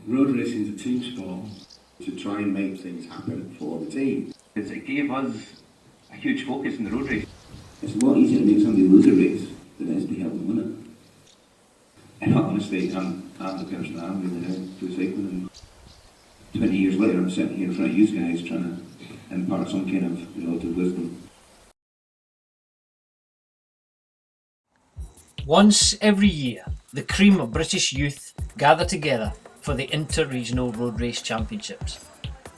Road racing is a team sport to try and make things happen for the team. It gave us a huge focus in the road race. It's a lot easier to make somebody lose a race than it is to help them win it. And honestly, I'm the person I am really now through cycling. And 20 years later, I'm sitting here in front of you guys trying to impart some kind of relative wisdom. Once every year, the cream of British youth gather together for the Inter-Regional Road Race Championships.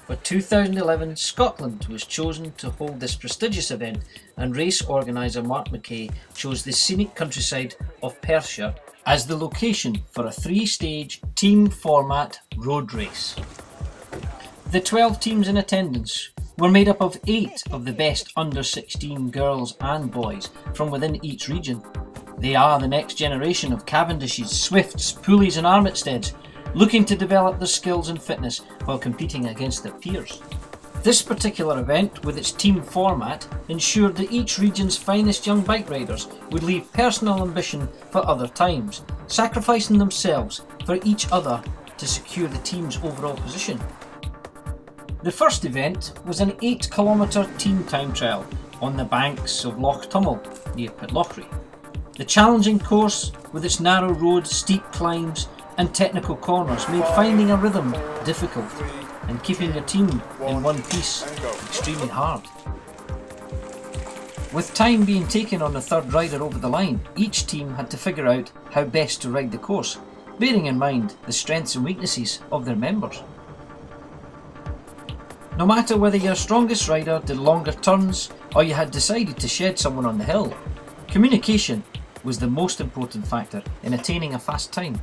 For 2011, Scotland was chosen to hold this prestigious event, and race organiser Mark McKay chose the scenic countryside of Perthshire as the location for a 3-stage team format road race. The 12 teams in attendance were made up of 8 of the best under-16 girls and boys from within each region. They are the next generation of Cavendishes, Swifts, Poolies and Armitsteads, looking to develop their skills and fitness while competing against their peers. This particular event, with its team format, ensured that each region's finest young bike riders would leave personal ambition for other times, sacrificing themselves for each other to secure the team's overall position. The first event was an 8-kilometre team time trial on the banks of Loch Tummel near Pitlochry. The challenging course, with its narrow roads, steep climbs and technical corners, made finding a rhythm difficult and keeping your team in one piece extremely hard. With time being taken on the third rider over the line, each team had to figure out how best to ride the course, bearing in mind the strengths and weaknesses of their members. No matter whether your strongest rider did longer turns or you had decided to shed someone on the hill, communication was the most important factor in attaining a fast time.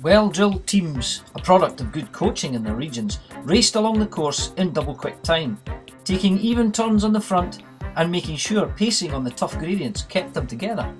Well-drilled teams, a product of good coaching in their regions, raced along the course in double quick time, taking even turns on the front and making sure pacing on the tough gradients kept them together.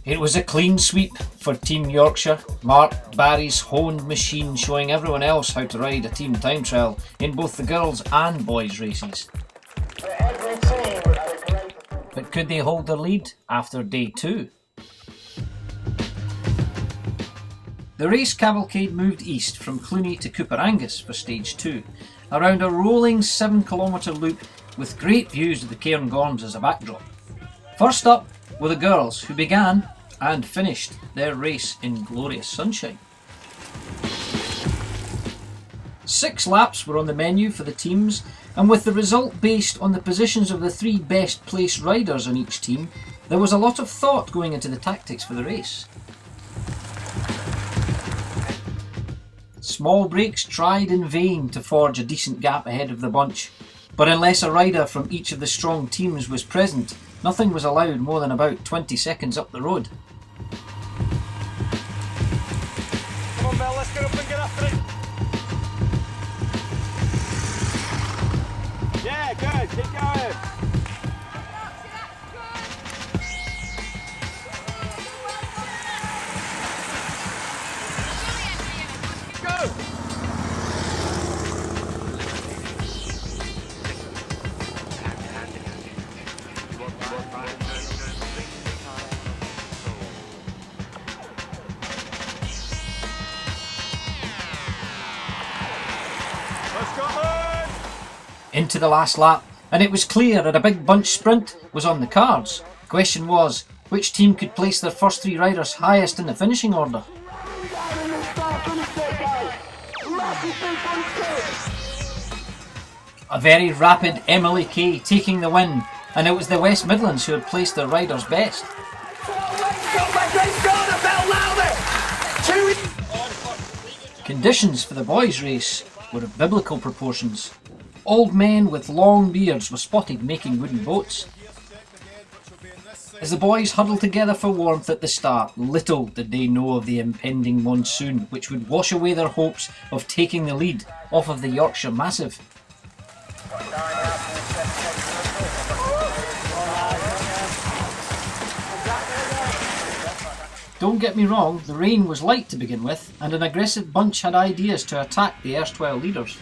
It was a clean sweep for Team Yorkshire, Mark Barry's honed machine showing everyone else how to ride a team time trial in both the girls' and boys' races. But could they hold their lead after day 2? The race cavalcade moved east from Cluny to Cooperangus for stage 2, around a rolling 7-kilometre loop with great views of the Cairngorms as a backdrop. First up were the girls, who began and finished their race in glorious sunshine. 6 laps were on the menu for the teams, and with the result based on the positions of the 3 best placed riders on each team, there was a lot of thought going into the tactics for the race. Small breaks tried in vain to forge a decent gap ahead of the bunch, but unless a rider from each of the strong teams was present, nothing was allowed more than about 20 seconds up the road. Come on, Mel, let's get up and get after it. Yeah, good, keep going. Go! Into the last lap, and it was clear that a big bunch sprint was on the cards. The question was, which team could place their first 3 riders highest in the finishing order? A very rapid Emily Kay taking the win, and it was the West Midlands who had placed their riders best. Conditions for the boys' race were of biblical proportions. Old men with long beards were spotted making wooden boats. As the boys huddled together for warmth at the start, little did they know of the impending monsoon, which would wash away their hopes of taking the lead off of the Yorkshire Massive. Don't get me wrong, the rain was light to begin with, and an aggressive bunch had ideas to attack the erstwhile leaders.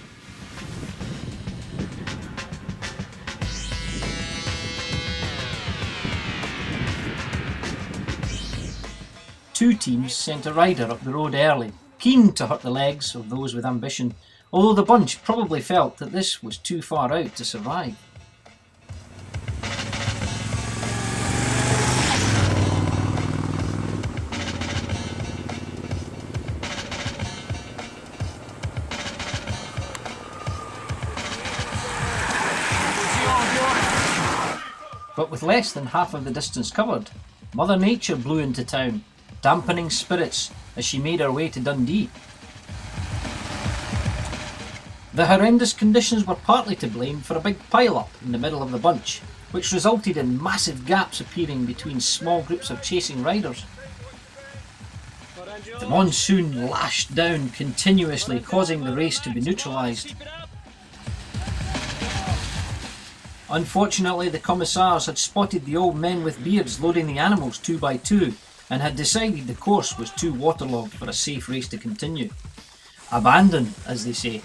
Two teams sent a rider up the road early, keen to hurt the legs of those with ambition, although the bunch probably felt that this was too far out to survive. But with less than half of the distance covered, Mother Nature blew into town, dampening spirits as she made her way to Dundee. The horrendous conditions were partly to blame for a big pile-up in the middle of the bunch, which resulted in massive gaps appearing between small groups of chasing riders. The monsoon lashed down continuously, causing the race to be neutralised. Unfortunately, the commissars had spotted the old men with beards loading the animals 2 by 2 and had decided the course was too waterlogged for a safe race to continue. Abandon, as they say.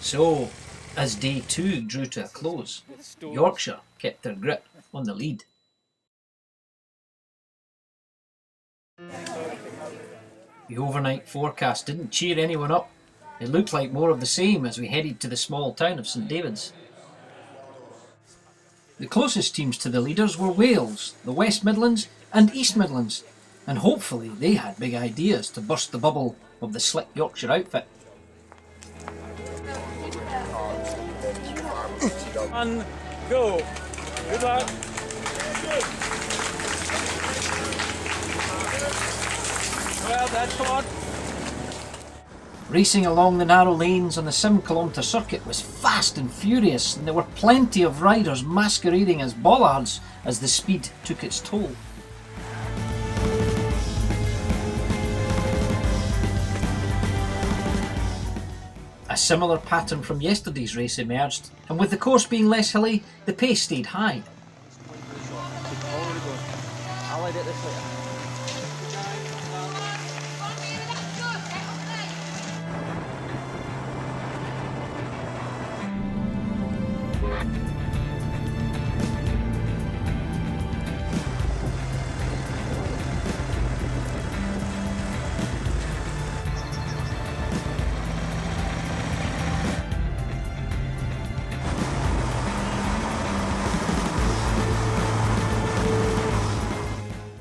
So, as day 2 drew to a close, Yorkshire kept their grip on the lead. The overnight forecast didn't cheer anyone up. It looked like more of the same as we headed to the small town of St David's. The closest teams to the leaders were Wales, the West Midlands and East Midlands, and hopefully they had big ideas to burst the bubble of the slick Yorkshire outfit. And go. Good luck. Well, that's on. Racing along the narrow lanes on the 7-kilometre circuit was fast and furious, and there were plenty of riders masquerading as bollards as the speed took its toll. A similar pattern from yesterday's race emerged, and with the course being less hilly, the pace stayed high. I'll edit this later.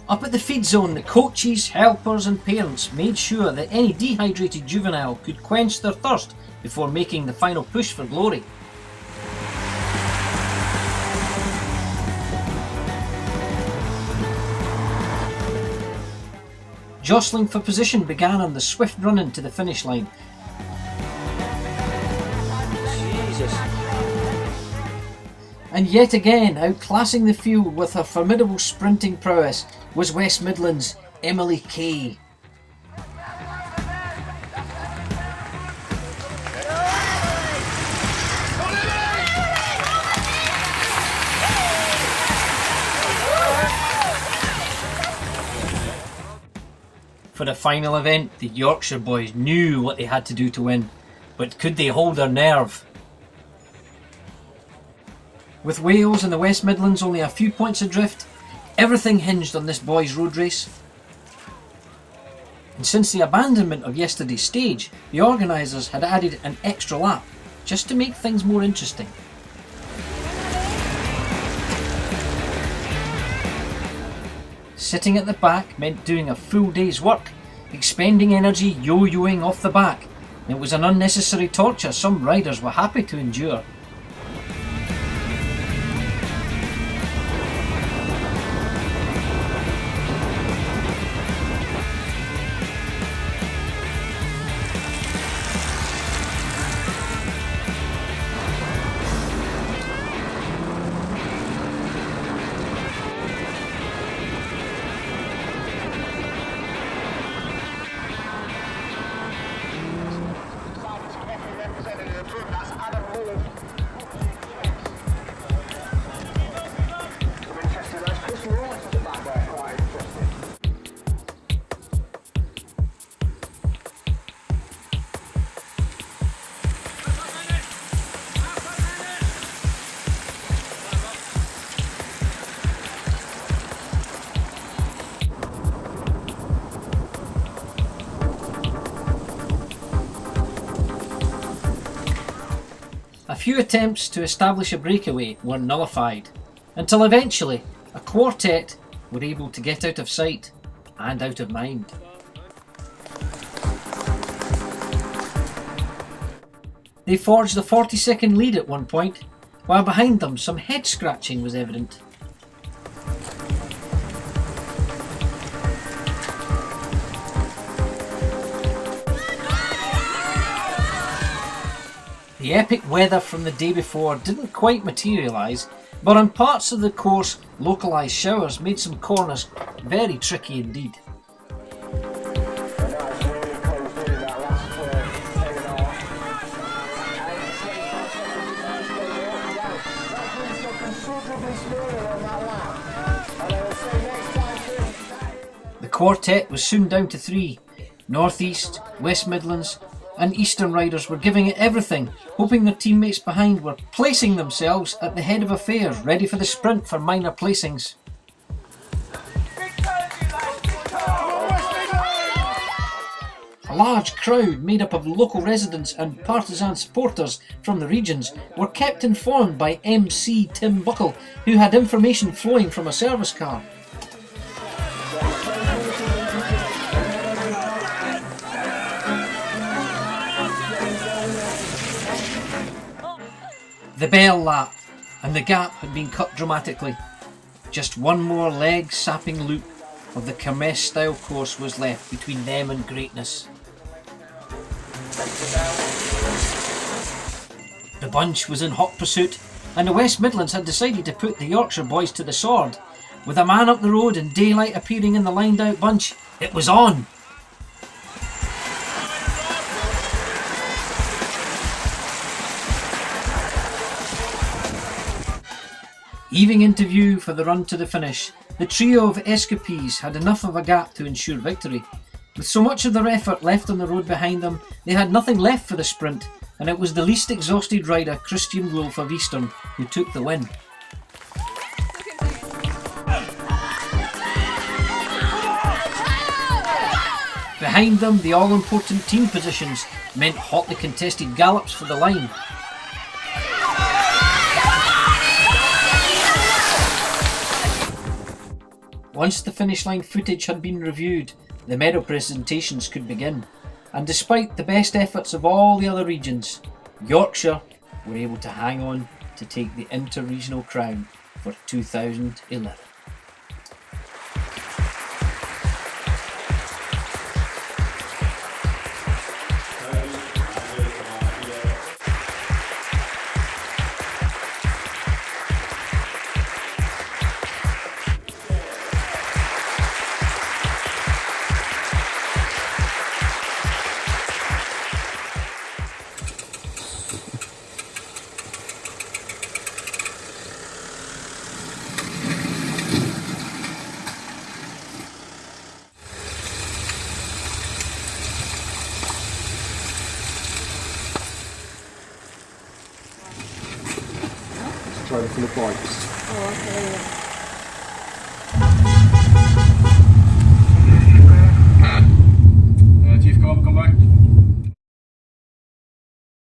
Up at the feed zone, the coaches, helpers and parents made sure that any dehydrated juvenile could quench their thirst before making the final push for glory. Jostling for position began on the swift run-in to the finish line. Jesus. And yet again, outclassing the field with her formidable sprinting prowess was West Midlands' Emily Kay. For the final event, the Yorkshire boys knew what they had to do to win, but could they hold their nerve? With Wales and the West Midlands only a few points adrift, everything hinged on this boys' road race. And since the abandonment of yesterday's stage, the organisers had added an extra lap, just to make things more interesting. Sitting at the back meant doing a full day's work, expending energy yo-yoing off the back. It was an unnecessary torture some riders were happy to endure. A few attempts to establish a breakaway were nullified, until eventually a quartet were able to get out of sight and out of mind. They forged a 40-second lead at one point, while behind them some head scratching was evident. The epic weather from the day before didn't quite materialise, but on parts of the course localised showers made some corners very tricky indeed. The quartet was soon down to 3. North East, West Midlands and Eastern riders were giving it everything, hoping their teammates behind were placing themselves at the head of affairs, ready for the sprint for minor placings. A large crowd made up of local residents and partisan supporters from the regions were kept informed by MC Tim Buckle, who had information flowing from a service car. The bell lap, and the gap had been cut dramatically. Just one more leg-sapping loop of the Kermesse-style course was left between them and greatness. The bunch was in hot pursuit, and the West Midlands had decided to put the Yorkshire boys to the sword. With a man up the road and daylight appearing in the lined-out bunch, it was on! Heaving into view for the run to the finish, the trio of escapees had enough of a gap to ensure victory. With so much of their effort left on the road behind them, they had nothing left for the sprint, and it was the least exhausted rider, Christian Wolf of Eastern, who took the win. Behind them, the all-important team positions meant hotly contested gallops for the line. Once the finish line footage had been reviewed, the medal presentations could begin, and despite the best efforts of all the other regions, Yorkshire were able to hang on to take the inter-regional crown for 2011. Try to full of bikes. Oh, okay.